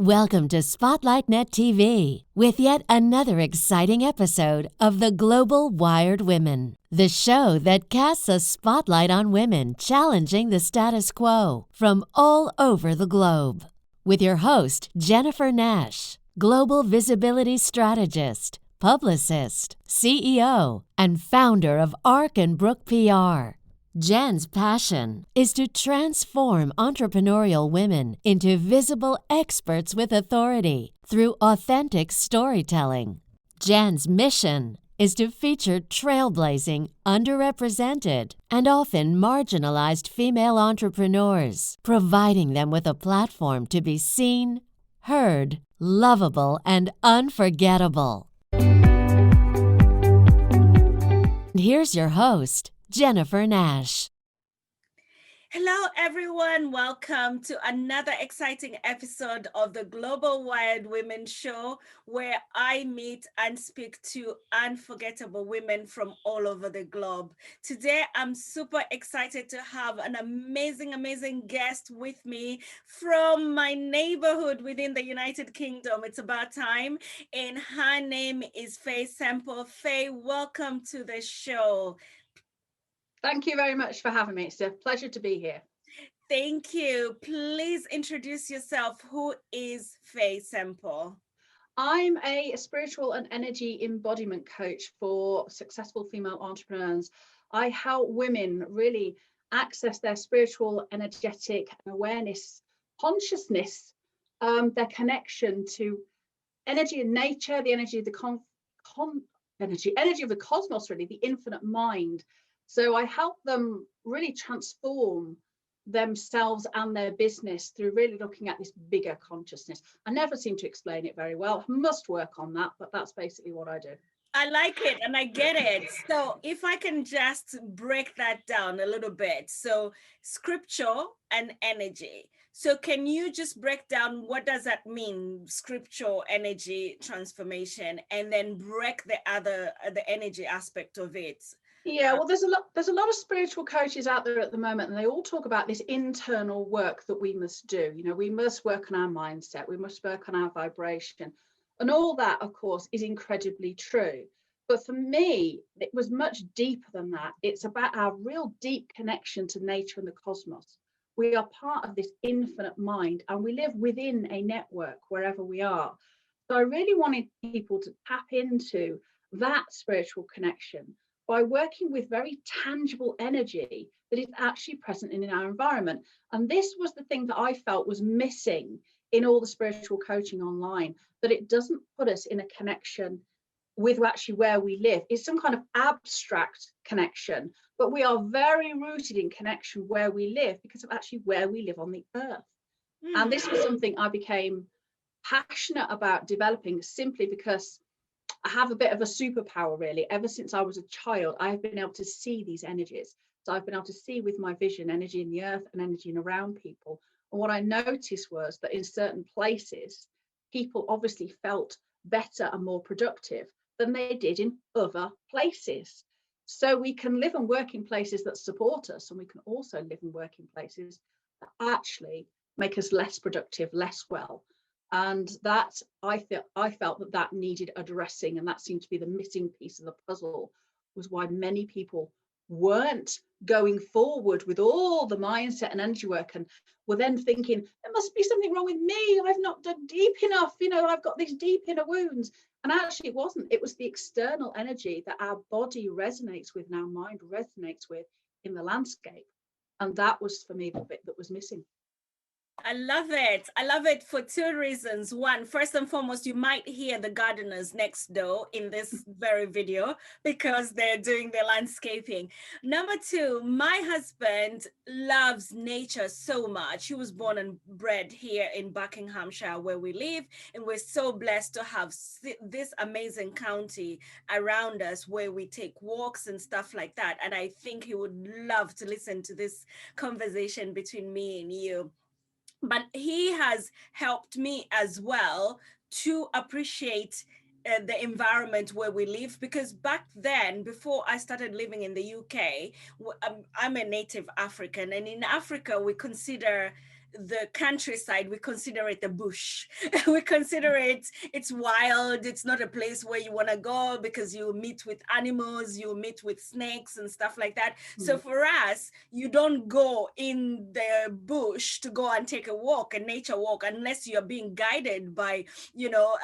Welcome to Spotlight Net TV with yet another exciting episode of the Global Wired Women, the show that casts a spotlight on women challenging the status quo from all over the globe. With your host, Jennifer Nash, global visibility strategist, publicist, CEO, and founder of Arc and Brook PR. Jen's passion is to transform entrepreneurial women into visible experts with authority through authentic storytelling. Jen's mission is to feature trailblazing, underrepresented, and often marginalized female entrepreneurs, providing them with a platform to be seen, heard, lovable, and unforgettable. Here's your host, Jennifer Nash. Hello, everyone. Welcome to another exciting episode of the Global Wired Women show, where I meet and speak to unforgettable women from all over the globe. Today, I'm super excited to have an amazing guest with me from my neighborhood within the United Kingdom. It's about time. And her name is Fay Semple. Fay, welcome to the show. Thank you very much for having me. It's a pleasure to be here. Thank you. Please introduce yourself. Who is Fay Semple? I'm a spiritual and energy embodiment coach for successful female entrepreneurs. I help women really access their spiritual, energetic awareness, consciousness, their connection to energy in nature, the energy of the energy of the cosmos, really, the infinite mind. So I help them really transform themselves and their business through really looking at this bigger consciousness. I never seem to explain it very well. I must work on that, but that's basically what I do. I like it and I get it. So if I can just break that down a little bit. So scripture and energy. So can you just break down what does that mean, scripture, energy, transformation, and then break the energy aspect of it? Yeah, well, there's a lot of spiritual coaches out there at the moment, and they all talk about this internal work that we must do. You know, we must work on our mindset, we must work on our vibration, and all that, of course, is incredibly true. But for me, it was much deeper than that. It's about our real deep connection to nature and the cosmos. We are part of this infinite mind, and we live within a network wherever we are. So I really wanted people to tap into that spiritual connection by working with very tangible energy that is actually present in our environment. And this was the thing that I felt was missing in all the spiritual coaching online, that it doesn't put us in a connection with actually where we live. It's some kind of abstract connection, but we are very rooted in connection where we live because of actually where we live on the earth. And this was something I became passionate about developing simply because I have a bit of a superpower, really. Ever since I was a child, I've been able to see these energies. So I've been able to see with my vision energy in the earth and energy in around people. And what I noticed was that in certain places, people obviously felt better and more productive than they did in other places. So we can live and work in places that support us, and we can also live and work in places that actually make us less productive, less well. And that I felt that needed addressing, and that seemed to be the missing piece of the puzzle, was why many people weren't going forward with all the mindset and energy work, and were then thinking there must be something wrong with me. I've not done deep enough. You know, I've got these deep inner wounds. And actually, it wasn't. It was the external energy that our body resonates with and our mind resonates with in the landscape. And that was, for me, the bit that was missing. I love it. I love it for two reasons. One, first and foremost, you might hear the gardeners next door in this very video because they're doing the landscaping. Number two, my husband loves nature so much. He was born and bred here in Buckinghamshire where we live, and we're so blessed to have this amazing county around us where we take walks and stuff like that. And I think he would love to listen to this conversation between me and you. But he has helped me as well to appreciate the environment where we live, because back then, before I started living in the UK, I'm a native African, and in Africa we consider the countryside, we consider it a bush. We consider it's wild. It's not a place where you want to go because you meet with animals, you meet with snakes and stuff like that. So for us, you don't go in the bush to go and take a walk, a nature walk, unless you're being guided by, you know,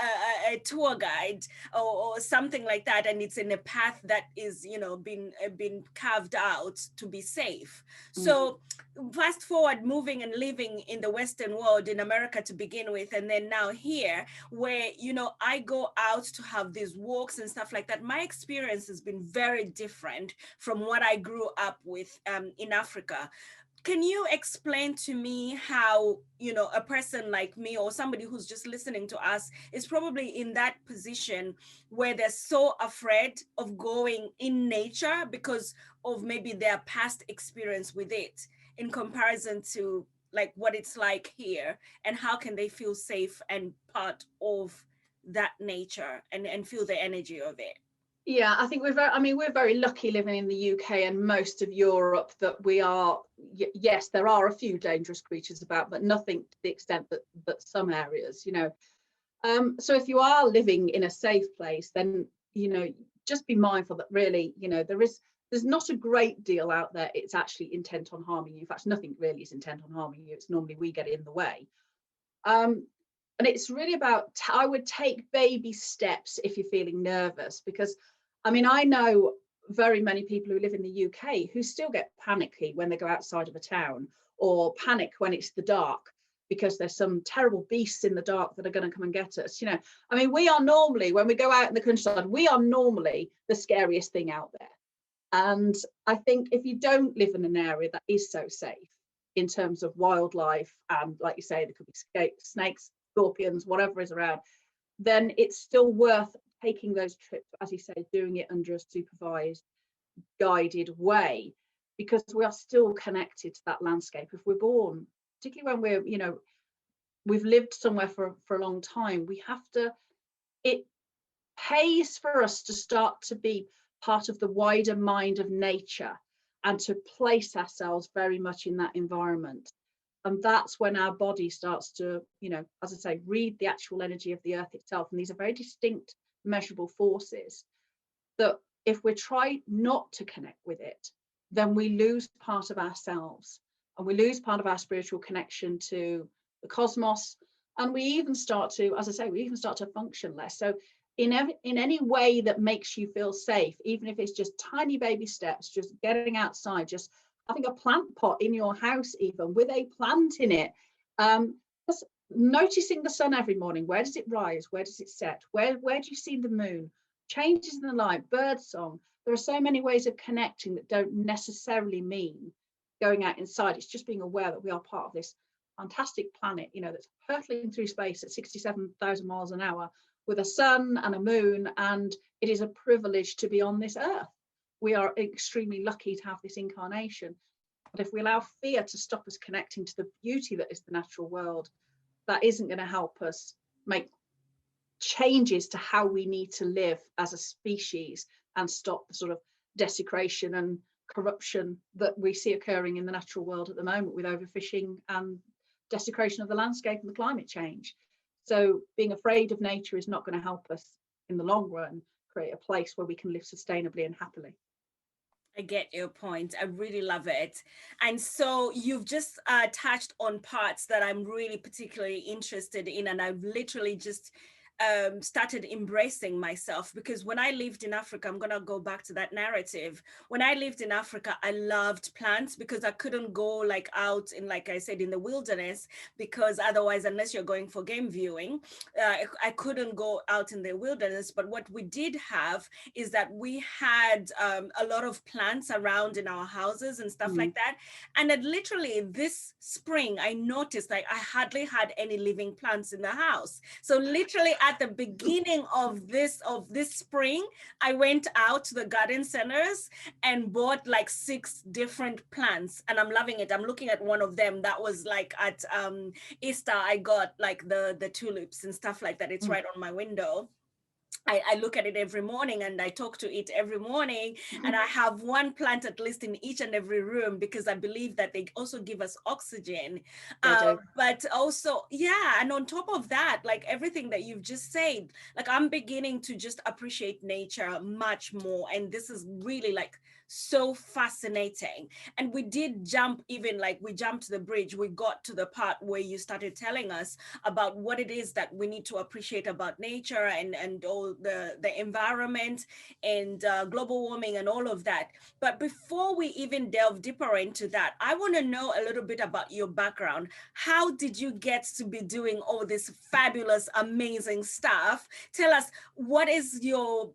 a tour guide or something like that, and it's in a path that is, you know, been carved out to be safe. So fast forward, moving and living in the Western world, in America to begin with, and then now here, where, you know, I go out to have these walks and stuff like that. My experience has been very different from what I grew up with in Africa. Can you explain to me how, you know, a person like me or somebody who's just listening to us is probably in that position where they're so afraid of going in nature because of maybe their past experience with it, in comparison to like what it's like here, and how can they feel safe and part of that nature and feel the energy of it? Yeah, I think we're very lucky living in the UK and most of Europe that we are, yes, there are a few dangerous creatures about, but nothing to the extent that some areas, you know. So if you are living in a safe place, then, you know, just be mindful that really, you know, there's not a great deal out there. It's actually intent on harming you. In fact, nothing really is intent on harming you. It's normally we get in the way. And it's really about, I would take baby steps if you're feeling nervous, because I mean, I know very many people who live in the UK who still get panicky when they go outside of a town, or panic when it's the dark because there's some terrible beasts in the dark that are going to come and get us. You know, I mean, we are normally, when we go out in the countryside, we are normally the scariest thing out there. And I think if you don't live in an area that is so safe in terms of wildlife, and like you say, there could be snakes, scorpions, whatever is around, then it's still worth taking those trips, as you say, doing it under a supervised, guided way, because we are still connected to that landscape. If we're born, particularly when we're, you know, we've lived somewhere for a long time, we have to, it pays for us to start to be part of the wider mind of nature and to place ourselves very much in that environment. And that's when our body starts to, you know, as I say, read the actual energy of the earth itself. And these are very distinct, measurable forces that if we try not to connect with it, then we lose part of ourselves, and we lose part of our spiritual connection to the cosmos. And we even start to, as I say, we even start to function less. So in any way that makes you feel safe, even if it's just tiny baby steps, just getting outside, just having a plant pot in your house, even with a plant in it, just noticing the sun every morning. Where does it rise? Where does it set? Where do you see the moon? Changes in the light, bird song. There are so many ways of connecting that don't necessarily mean going out inside. It's just being aware that we are part of this fantastic planet, you know, that's hurtling through space at 67,000 miles an hour with a sun and a moon, and it is a privilege to be on this earth. We are extremely lucky to have this incarnation. But if we allow fear to stop us connecting to the beauty that is the natural world, that isn't going to help us make changes to how we need to live as a species and stop the sort of desecration and corruption that we see occurring in the natural world at the moment with overfishing and desecration of the landscape and the climate change. So being afraid of nature is not going to help us in the long run create a place where we can live sustainably and happily. I get your point. I really love it. And so you've just touched on parts that I'm really particularly interested in, and I've literally just started embracing myself, because when I lived in Africa, I'm going to go back to that narrative. When I lived in Africa, I loved plants because I couldn't go like out in, like I said, in the wilderness, because otherwise, unless you're going for game viewing, I couldn't go out in the wilderness. But what we did have is that we had a lot of plants around in our houses and stuff like that. And then literally this spring, I noticed like I hardly had any living plants in the house. So literally at the beginning of this spring, I went out to the garden centers and bought like 6 different plants, and I'm loving it. I'm looking at one of them that was like at Easter. I got like the tulips and stuff like that. It's right on my window. I look at it every morning and I talk to it every morning. And I have one plant at least in each and every room because I believe that they also give us oxygen. They do. But also, yeah, and on top of that, like everything that you've just said, like I'm beginning to just appreciate nature much more. And this is really like so fascinating. And we did jump, even like we jumped the bridge, we got to the part where you started telling us about what it is that we need to appreciate about nature and all the environment and global warming and all of that. But before we even delve deeper into that, I want to know a little bit about your background. How did you get to be doing all this fabulous, amazing stuff? Tell us, what is your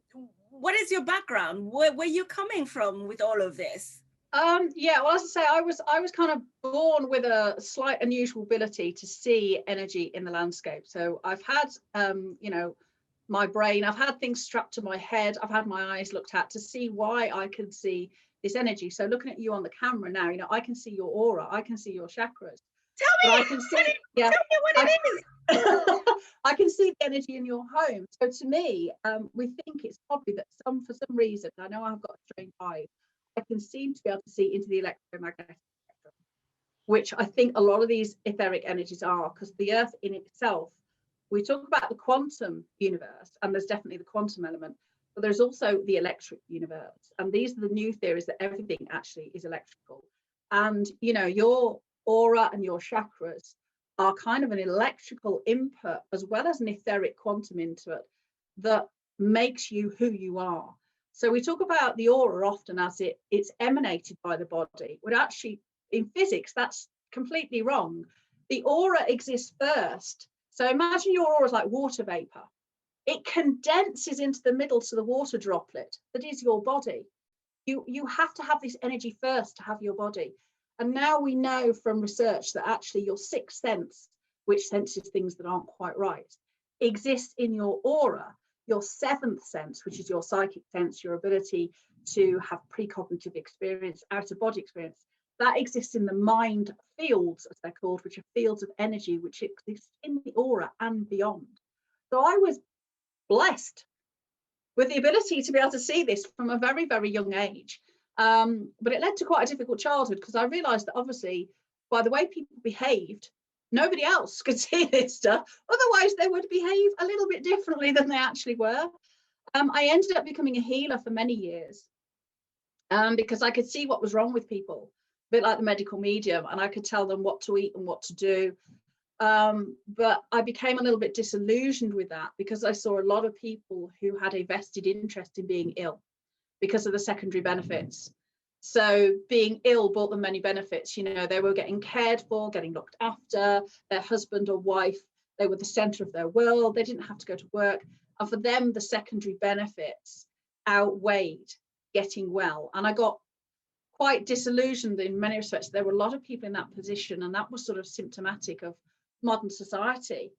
background? Where are you coming from with all of this? Yeah, well, as I say, I was kind of born with a slight unusual ability to see energy in the landscape. So I've had, you know, my brain, I've had things strapped to my head, I've had my eyes looked at to see why I can see this energy. So looking at you on the camera now, you know, I can see your aura, I can see your chakras. Tell me, I can see, yeah, tell me what it is. I can see the energy in your home. So to me, we think it's probably that for some reason, I know I've got a strange eye, I can seem to be able to see into the electromagnetic spectrum, which I think a lot of these etheric energies are, because the earth in itself, we talk about the quantum universe, and there's definitely the quantum element, but there's also the electric universe. And these are the new theories that everything actually is electrical. And, you know, your aura and your chakras are kind of an electrical input as well as an etheric quantum input that makes you who you are. So we talk about the aura often as it's emanated by the body, but actually in physics, that's completely wrong. The aura exists first. So imagine your aura is like water vapor. It condenses into the middle to the water droplet that is your body. You have to have this energy first to have your body. And now we know from research that actually your sixth sense, which senses things that aren't quite right, exists in your aura. Your seventh sense, which is your psychic sense, your ability to have precognitive experience, out-of-body experience, that exists in the mind fields, as they're called, which are fields of energy, which exist in the aura and beyond. So I was blessed with the ability to be able to see this from a very, very young age. But it led to quite a difficult childhood, because I realized that obviously by the way people behaved, nobody else could see this stuff. Otherwise they would behave a little bit differently than they actually were. I ended up becoming a healer for many years, because I could see what was wrong with people, a bit like the medical medium, and I could tell them what to eat and what to do. But I became a little bit disillusioned with that, because I saw a lot of people who had a vested interest in being ill because of the secondary benefits. So being ill brought them many benefits. You know, they were getting cared for, getting looked after, their husband or wife, they were the center of their world, they didn't have to go to work. And for them, the secondary benefits outweighed getting well. And I got quite disillusioned in many respects. There were a lot of people in that position, and that was sort of symptomatic of modern society,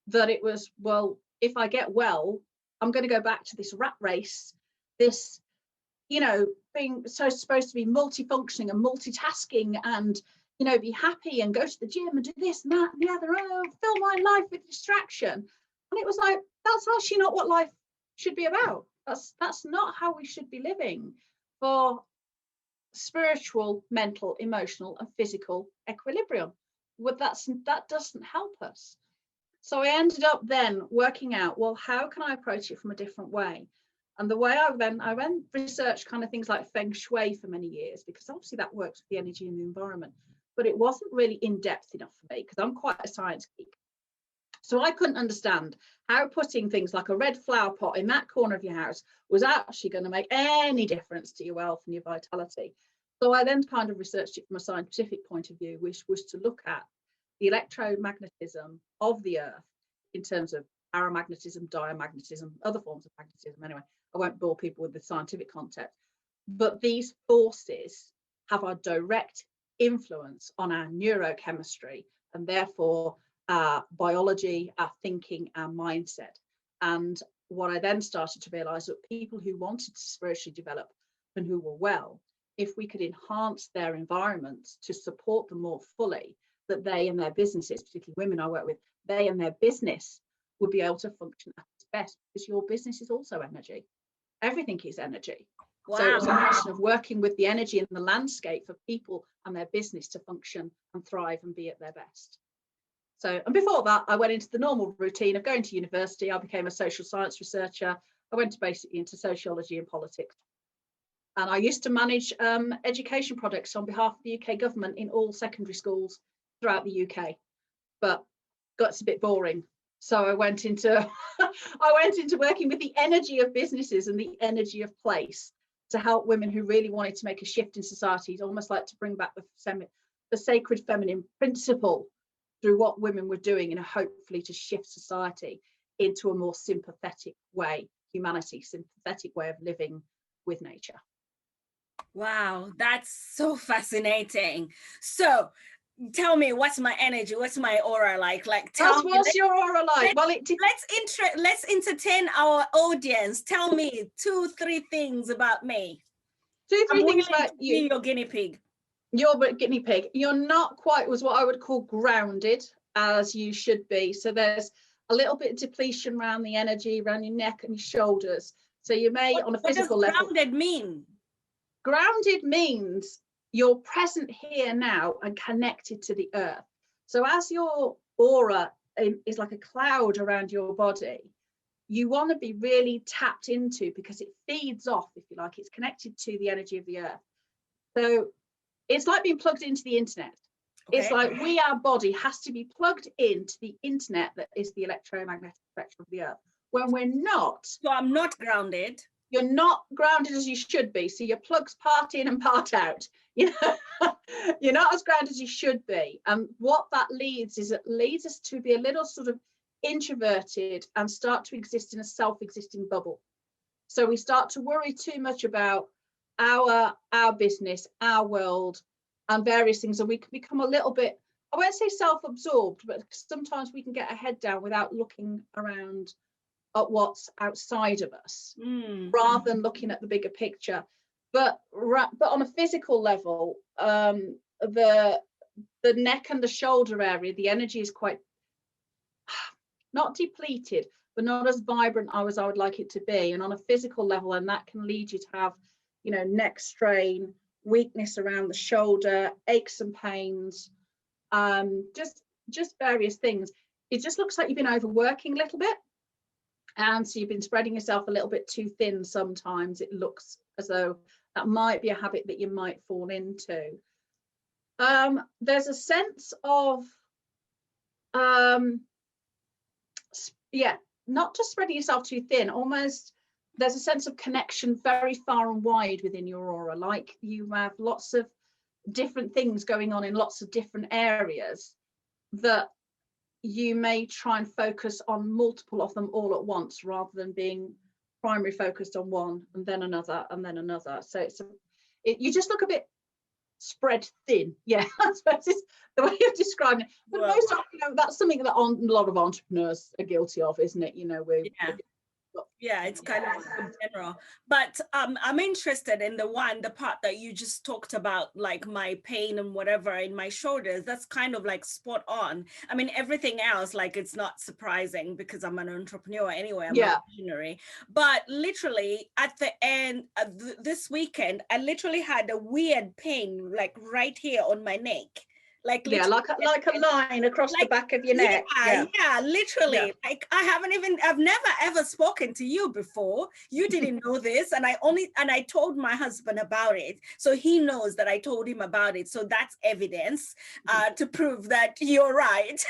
that it was, well, if I get well, I'm going to go back to this rat race, this, you know, being so supposed to be multifunctioning and multitasking and, you know, be happy and go to the gym and do this and that and the other, fill my life with distraction. And it was like, that's actually not what life should be about. That's not how we should be living for spiritual, mental, emotional and physical equilibrium. That doesn't help us. So I ended up then working out, well, how can I approach it from a different way? And the way I went research kind of things like Feng Shui for many years, because obviously that works with the energy in the environment, but it wasn't really in depth enough for me, because I'm quite a science geek. So I couldn't understand how putting things like a red flower pot in that corner of your house was actually going to make any difference to your wealth and your vitality. So I then kind of researched it from a scientific point of view, which was to look at the electromagnetism of the earth in terms of paramagnetism, diamagnetism, other forms of magnetism. Anyway, I won't bore people with the scientific concept, but these forces have a direct influence on our neurochemistry and therefore our biology, our thinking, our mindset. And what I then started to realize that people who wanted to spiritually develop and who were well, if we could enhance their environments to support them more fully, that they and their businesses, particularly women I work with, they and their business would be able to function at its best, because your business is also energy. Everything is energy. Wow. So it's a question of working with the energy and the landscape for people and their business to function and thrive and be at their best. So, and before that, I went into the normal routine of going to university. I became a social science researcher. I went basically into sociology and politics. And I used to manage education projects on behalf of the UK government in all secondary schools throughout the UK. But got a bit boring. So I went into working with the energy of businesses and the energy of place to help women who really wanted to make a shift in society. It's almost like to bring back the sacred feminine principle through what women were doing, and hopefully to shift society into a more sympathetic way, sympathetic way of living with nature. Wow, that's so fascinating. So tell me, what's my energy? What's my aura like? Tell me. What's your aura like? Let's entertain our audience. Tell me 2-3 things about me. 2-3 things about you. Be your guinea pig. You're a guinea pig. You're not quite was what I would call grounded as you should be. So there's a little bit of depletion around the energy, around your neck and your shoulders. So you may, on a physical level. What does grounded mean? Grounded means you're present here now and connected to the earth. So as your aura is like a cloud around your body, you want to be really tapped into, because it feeds off, if you like, it's connected to the energy of the earth. So it's like being plugged into the internet. Okay. It's like our body has to be plugged into the internet that is the electromagnetic spectrum of the earth. When we're not. So I'm not grounded. You're not grounded as you should be. So your plug's part in and part out. You know, you're not as grounded as you should be. And what that leads us to be a little sort of introverted and start to exist in a self-existing bubble. So we start to worry too much about our business, our world, and various things, and we can become a little bit, I won't say self-absorbed, but sometimes we can get our head down without looking around at what's outside of us, rather than looking at the bigger picture. But on a physical level, the neck and the shoulder area, the energy is quite not depleted, but not as vibrant as I would like it to be. And on a physical level, and that can lead you to have, you know, neck strain, weakness around the shoulder, aches and pains, just various things. It just looks like you've been overworking a little bit, and so you've been spreading yourself a little bit too thin. Sometimes it looks as though that might be a habit that you might fall into. There's a sense of not just spreading yourself too thin, almost there's a sense of connection very far and wide within your aura, like you have lots of different things going on in lots of different areas that you may try and focus on multiple of them all at once, rather than being primary focused on one and then another and then another. So you just look a bit spread thin. Yeah, I suppose it's the way of describing it. But most often, you know, that's something that a lot of entrepreneurs are guilty of, isn't it? You know, it's kind of in general. But I'm interested in the part that you just talked about, like my pain and whatever in my shoulders. That's kind of like spot on. I mean, everything else, like, it's not surprising because I'm an entrepreneur anyway. I'm a visionary. But literally at the end of this weekend, I literally had a weird pain, like right here on my neck. Like a line across the back of your neck. Yeah, literally. Yeah. Like I've never ever spoken to you before. You didn't know this, and I told my husband about it, so he knows that I told him about it. So that's evidence to prove that you're right.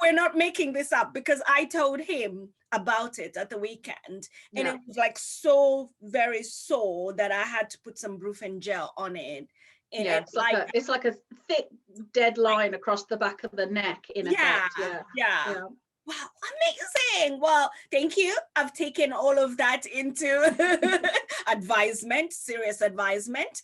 We're not making this up, because I told him about it at the weekend, and it was like so very sore that I had to put some Brufen gel on it. It's like a thick dead line across the back of the neck in effect. Yeah. Wow, amazing. Well, thank you. I've taken all of that into serious advisement.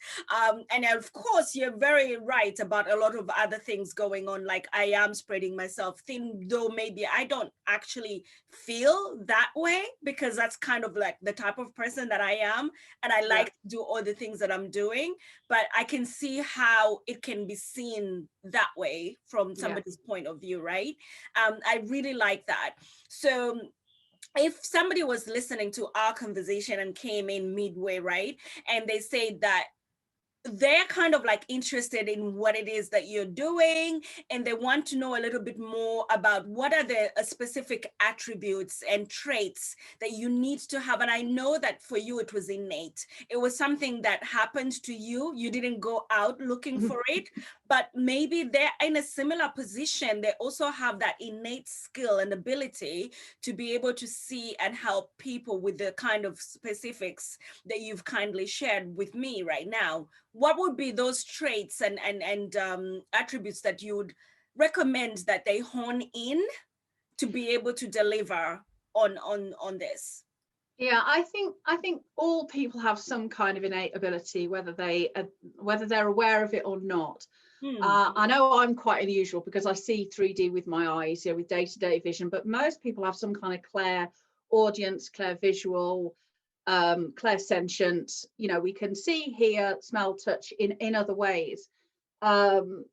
And of course, you're very right about a lot of other things going on. Like, I am spreading myself thin, though maybe I don't actually feel that way, because that's kind of like the type of person that I am. And I like to do all the things that I'm doing, but I can see how it can be seen that way from somebody's point of view, right? I really like that. So if somebody was listening to our conversation and came in midway, right, and they say that they're kind of like interested in what it is that you're doing, and they want to know a little bit more about what are the specific attributes and traits that you need to have. And I know that for you it was innate, it was something that happened to you, you didn't go out looking for it, but maybe they're in a similar position, they also have that innate skill and ability to be able to see and help people with the kind of specifics that you've kindly shared with me right now. What would be those traits and attributes that you would recommend that they hone in to be able to deliver on this? Yeah, I think all people have some kind of innate ability, whether they're aware of it or not. I know I'm quite unusual because I see 3D with my eyes, with day-to-day vision, but most people have some kind of clairaudience, clairvisual, clairsentient. We can see, hear, smell, touch in other ways. And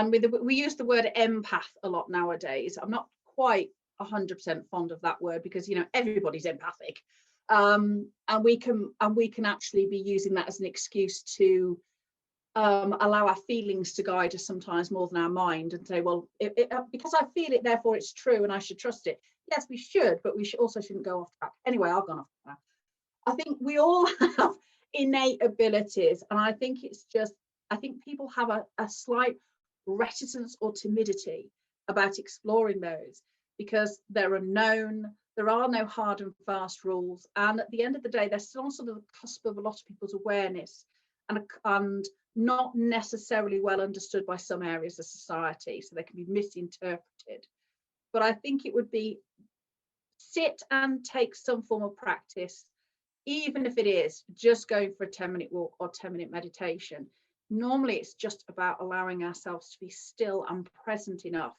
we use the word empath a lot nowadays. I'm not quite 100% fond of that word because everybody's empathic, and we can actually be using that as an excuse to allow our feelings to guide us sometimes more than our mind, and say, well, because I feel it, therefore it's true and I should trust it. Yes, we should, but we also shouldn't go off track. Anyway, I've gone off track. I think we all have innate abilities, and I think people have a slight reticence or timidity about exploring those because they're unknown. There are no hard and fast rules, and at the end of the day, they're still on sort of the cusp of a lot of people's awareness, and not necessarily well understood by some areas of society, so they can be misinterpreted. But I think it would be sit and take some form of practice, even if it is just going for a 10-minute walk or 10-minute meditation. Normally it's just about allowing ourselves to be still and present enough,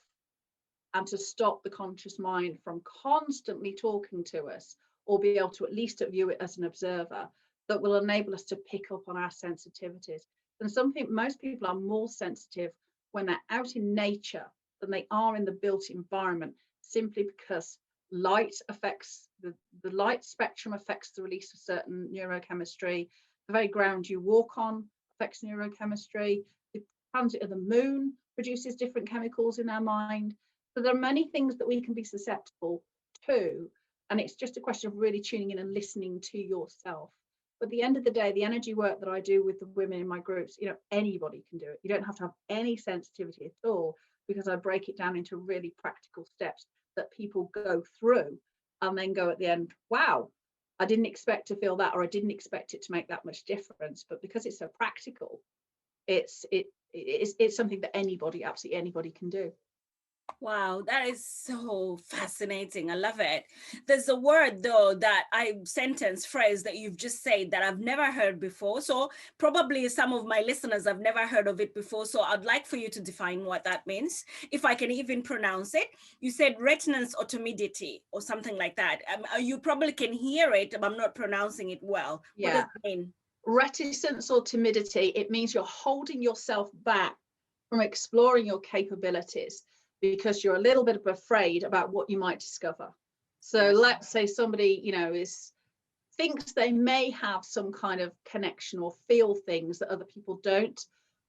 and to stop the conscious mind from constantly talking to us, or be able to at least view it as an observer, that will enable us to pick up on our sensitivities. And most people are more sensitive when they're out in nature than they are in the built environment, simply because light affects the light spectrum affects the release of certain neurochemistry. The very ground you walk on affects neurochemistry. The transit of the moon produces different chemicals in our mind. So there are many things that we can be susceptible to, and it's just a question of really tuning in and listening to yourself. But at the end of the day, the energy work that I do with the women in my groups, anybody can do it. You don't have to have any sensitivity at all, because I break it down into really practical steps that people go through, and then go at the end, wow, I didn't expect to feel that, or I didn't expect it to make that much difference. But because it's so practical, it's something that absolutely anybody can do. Wow, that is so fascinating. I love it. There's a word though, phrase that you've just said that I've never heard before. So probably some of my listeners have never heard of it before. So I'd like for you to define what that means, if I can even pronounce it. You said reticence or timidity or something like that. You probably can hear it, but I'm not pronouncing it well. Yeah. What does it mean? Reticence or timidity, it means you're holding yourself back from exploring your capabilities, because you're a little bit afraid about what you might discover. So let's say somebody, thinks they may have some kind of connection or feel things that other people don't.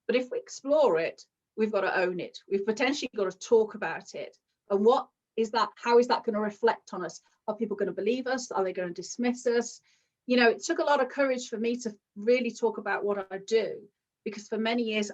But if we explore it, we've got to own it. We've potentially got to talk about it. And how is that going to reflect on us? Are people going to believe us? Are they going to dismiss us? It took a lot of courage for me to really talk about what I do, because for many years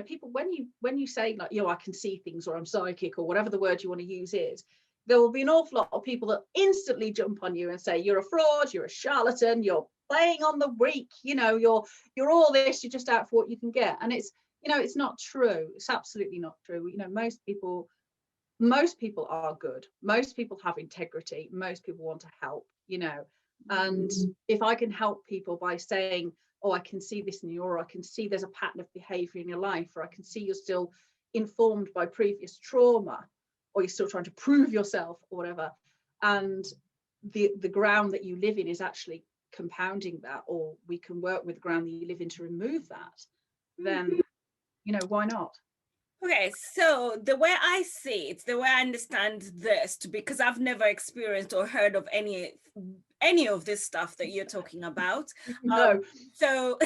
people, when you say like, I can see things, or I'm psychic, or whatever the word you want to use is, there will be an awful lot of people that instantly jump on you and say you're a fraud, you're a charlatan, you're playing on the weak, you're all this, you're just out for what you can get. And it's not true. It's absolutely not true. Most people are good. Most people have integrity. Most people want to help, and if I can help people by saying, oh, I can see this in you, or I can see there's a pattern of behavior in your life, or I can see you're still informed by previous trauma, or you're still trying to prove yourself, or whatever, and the ground that you live in is actually compounding that, or we can work with the ground that you live in to remove that, then why not? Okay, so the way I see it, the way I understand this, because I've never experienced or heard of any of this stuff that you're talking about. No. So,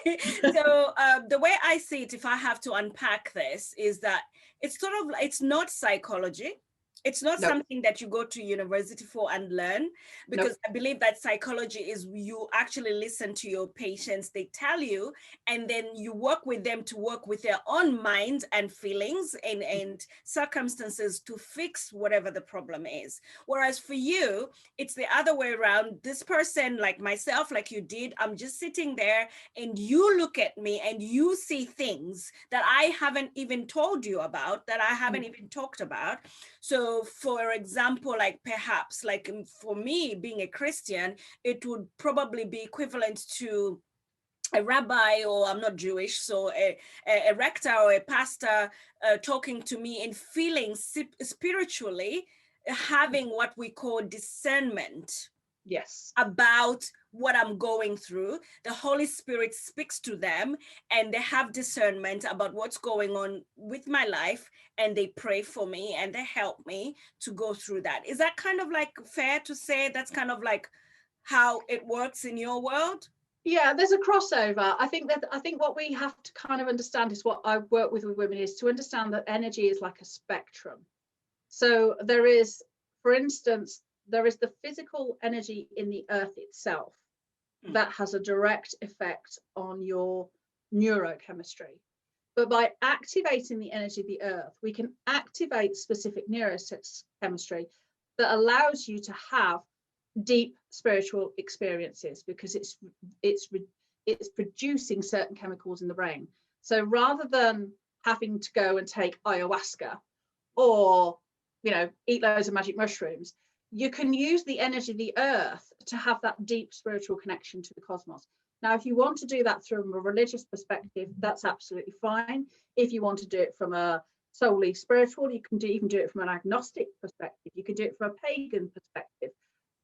the way I see it, if I have to unpack this, is that it's sort of, it's not psychology. It's not No. something that you go to university for and learn, because No. I believe that psychology is you actually listen to your patients, they tell you, and then you work with them to work with their own minds and feelings and circumstances to fix whatever the problem is. Whereas for you, it's the other way around. This person, like myself, like you did, I'm just sitting there and you look at me and you see things that I haven't even told you about, that I haven't even talked about. So for example, like perhaps like for me being a Christian, it would probably be equivalent to a rabbi, or I'm not Jewish, so a rector or a pastor talking to me and feeling spiritually, having what we call discernment. Yes. About what I'm going through. The Holy Spirit speaks to them and they have discernment about what's going on with my life, and they pray for me and they help me to go through that. Is that kind of like fair to say that's kind of like how it works in your world? Yeah, there's a crossover. I think what we have to kind of understand is, what I work with women, is to understand that energy is like a spectrum. So there is, for instance, there is the physical energy in the earth itself that has a direct effect on your neurochemistry. But by activating the energy of the earth, we can activate specific neurochemistry that allows you to have deep spiritual experiences, because it's producing certain chemicals in the brain. So rather than having to go and take ayahuasca or eat loads of magic mushrooms, you can use the energy of the earth to have that deep spiritual connection to the cosmos. Now, if you want to do that from a religious perspective, that's absolutely fine. If you want to do it from a solely spiritual, you can even do it from an agnostic perspective. You can do it from a pagan perspective.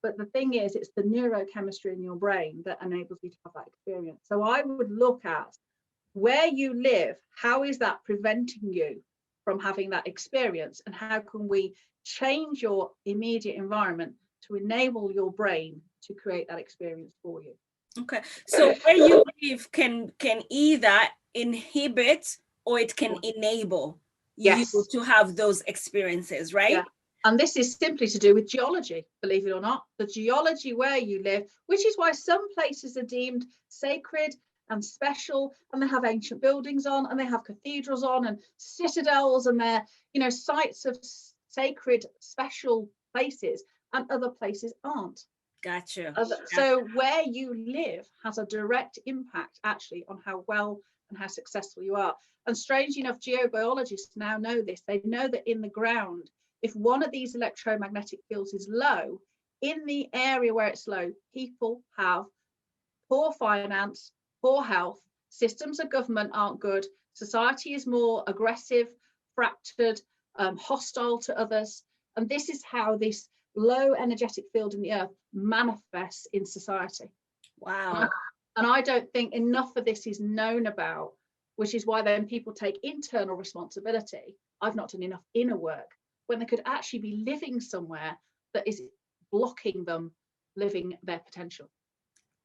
But the thing is, it's the neurochemistry in your brain that enables you to have that experience. So I would look at where you live. How is that preventing you from having that experience? And how can we change your immediate environment to enable your brain to create that experience for you? Okay, so where you live can either inhibit or it can enable you to have those experiences, right? Yeah. And this is simply to do with geology, believe it or not. The geology where you live, which is why some places are deemed sacred and special, and they have ancient buildings on, and they have cathedrals on, and citadels, and they're sites of sacred special places, and other places aren't. Gotcha. So where you live has a direct impact actually on how well and how successful you are. And strangely enough, geobiologists now know this. They know that in the ground, if one of these electromagnetic fields is low, in the area where it's low, people have poor finance, poor health, systems of government aren't good, society is more aggressive, fractured, hostile to others. And this is how this low energetic field in the earth manifests in society. Wow. And I don't think enough of this is known about, which is why then people take internal responsibility. I've not done enough inner work, when they could actually be living somewhere that is blocking them living their potential.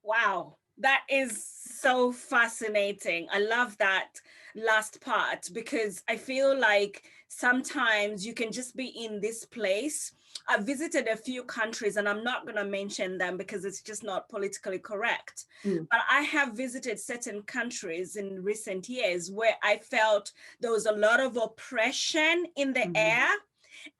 Wow, that is so fascinating. I love that last part, because I feel like sometimes you can just be in this place. I've visited a few countries and I'm not going to mention them because it's just not politically correct. But I have visited certain countries in recent years where I felt there was a lot of oppression in the air.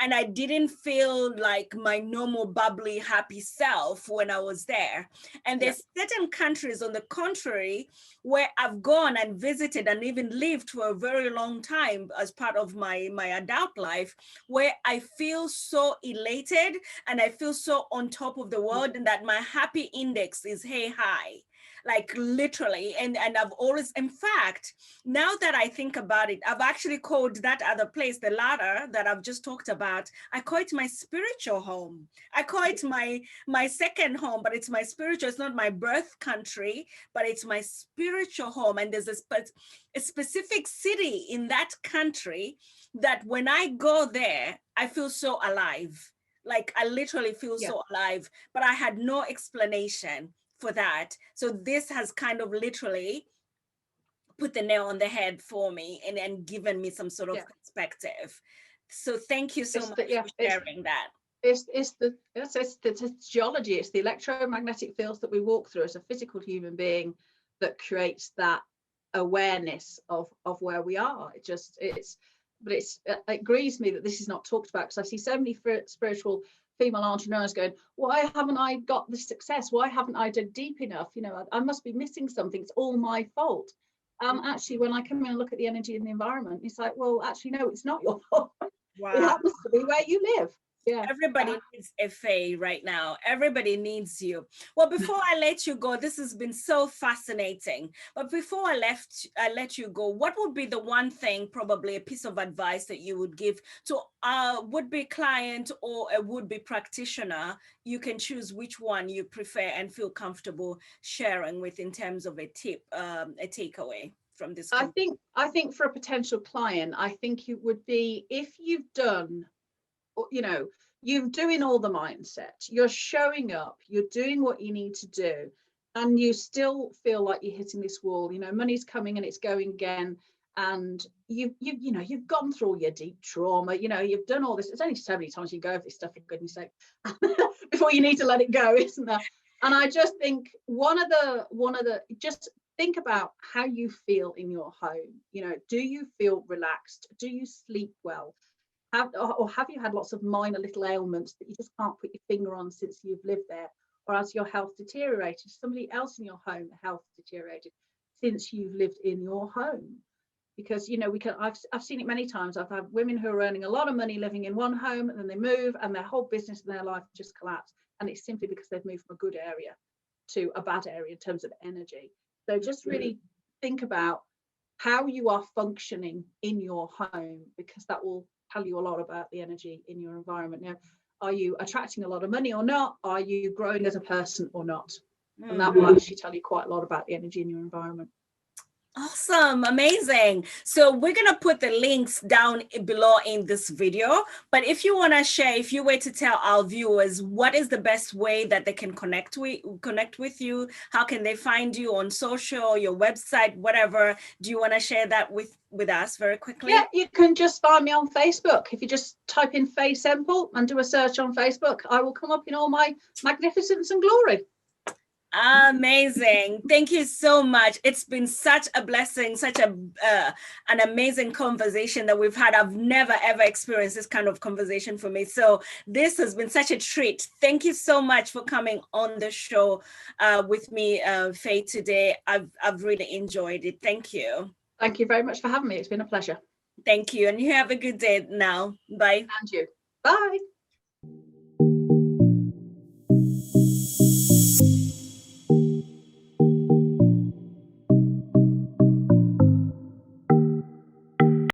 And I didn't feel like my normal bubbly happy self when I was there. And there's certain countries on the contrary where I've gone and visited and even lived for a very long time as part of my adult life, where I feel so elated and I feel so on top of the world, and that my happy index is hey high. like literally. And I've always, in fact, now that I think about it, I've actually called that other place, the ladder that I've just talked about, I call it my spiritual home. I call it my second home, but it's my spiritual, it's not my birth country, but it's my spiritual home. And there's a specific city in that country that when I go there, I feel so alive. Like I literally feel so alive, but I had no explanation for that. So this has kind of literally put the nail on the head for me and given me some sort of perspective. So thank you so much for sharing that. It's the geology, it's the electromagnetic fields that we walk through as a physical human being that creates that awareness of where we are. It grieves me that this is not talked about, because I see so many spiritual female entrepreneurs going, why haven't I got the success? Why haven't I done deep enough? You know, I must be missing something. It's all my fault. Actually, when I come in and look at the energy in the environment, it's like, well, actually, no, it's not your fault. Wow. It happens to be where you live. Yeah. Everybody needs a Fay right now. Everybody needs you. Well, before I let you go, this has been so fascinating. But before I let you go, what would be the one thing, probably a piece of advice that you would give to a would-be client or a would-be practitioner? You can choose which one you prefer and feel comfortable sharing with in terms of a tip, a takeaway from this. I think for a potential client, I think it would be, if you've done, you know, you're doing all the mindset, you're showing up, you're doing what you need to do, and you still feel like you're hitting this wall, you know, money's coming and it's going again, and you've gone through all your deep trauma, you know, you've done all this. There's only so many times you go over this stuff, for goodness sake, before you need to let it go, isn't there? And I just think one of the just think about how you feel in your home. You know, do you feel relaxed? Do you sleep well? Have you had lots of minor little ailments that you just can't put your finger on since you've lived there? Or has your health deteriorated? Somebody else in your home, the health deteriorated since you've lived in your home? Because, you know, I've seen it many times. I've had women who are earning a lot of money living in one home, and then they move and their whole business and their life just collapse. And it's simply because they've moved from a good area to a bad area in terms of energy. So just really think about how you are functioning in your home, because that will tell you a lot about the energy in your environment. Now, are you attracting a lot of money or not? Are you growing as a person or not? And that will actually tell you quite a lot about the energy in your environment. Awesome, amazing. So we're gonna put the links down below in this video, but if you want to share, if you were to tell our viewers what is the best way that they can connect with you, how can they find you on social, your website, whatever, do you want to share that with us very quickly? Yeah, you can just find me on Facebook. If you just type in Fay Semple and do a search on Facebook, I will come up in all my magnificence and glory. Amazing. Thank you so much. It's been such a blessing, such an amazing conversation that we've had. I've never ever experienced this kind of conversation for me, so this has been such a treat. Thank you so much for coming on the show with me, Fay, today. I've really enjoyed it. Thank you. Thank you very much for having me. It's been a pleasure. Thank you, and you have a good day now. Bye. And you. Bye.